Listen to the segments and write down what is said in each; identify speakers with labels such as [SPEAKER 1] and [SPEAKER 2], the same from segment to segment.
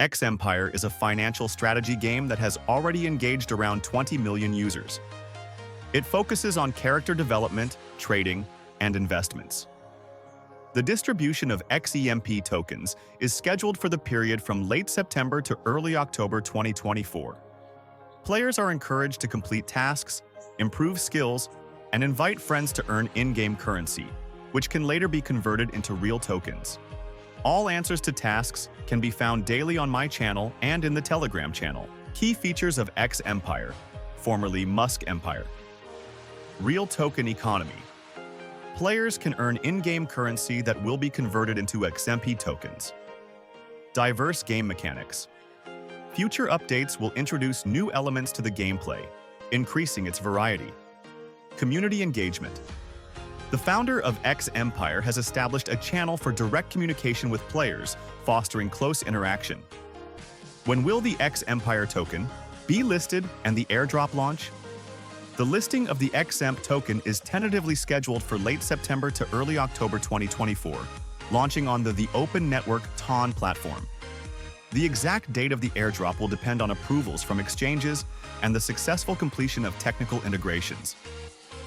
[SPEAKER 1] X Empire is a financial strategy game that has already engaged around 20 million users. It focuses on character development, trading, and investments. The distribution of XEMP tokens is scheduled for the period from late September to early October 2024. Players are encouraged to complete tasks, improve skills, and invite friends to earn in-game currency, which can later be converted into real tokens. All answers to tasks can be found daily on my channel and in the Telegram channel. Key features of X Empire, formerly Musk Empire. Real token economy. Players can earn in-game currency that will be converted into XMP tokens. Diverse game mechanics. Future updates will introduce new elements to the gameplay, increasing its variety. Community engagement. The founder of X Empire has established a channel for direct communication with players, fostering close interaction. When will the X Empire token be listed and the airdrop launch? The listing of the XEMP token is tentatively scheduled for late September to early October 2024, launching on the Open Network TON platform. The exact date of the airdrop will depend on approvals from exchanges and the successful completion of technical integrations.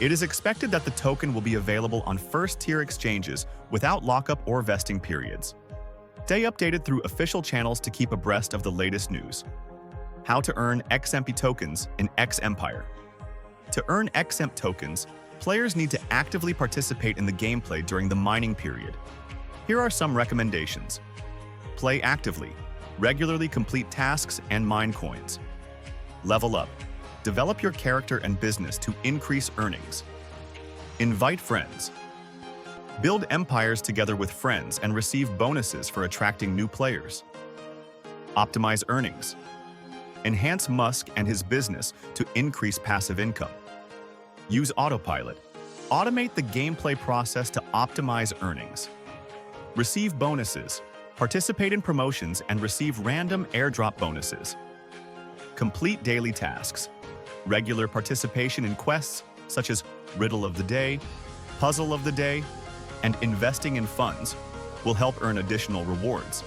[SPEAKER 1] It is expected that the token will be available on first-tier exchanges without lockup or vesting periods. Stay updated through official channels to keep abreast of the latest news. How to earn XMP tokens in X Empire. To earn XEMP tokens, players need to actively participate in the gameplay during the mining period. Here are some recommendations. Play actively. Regularly complete tasks and mine coins. Level up. Develop your character and business to increase earnings. Invite friends. Build empires together with friends and receive bonuses for attracting new players. Optimize earnings. Enhance Musk and his business to increase passive income. Use autopilot. Automate the gameplay process to optimize earnings. Receive bonuses. Participate in promotions and receive random airdrop bonuses. Complete daily tasks. Regular participation in quests such as Riddle of the Day, Puzzle of the Day, and investing in funds will help earn additional rewards.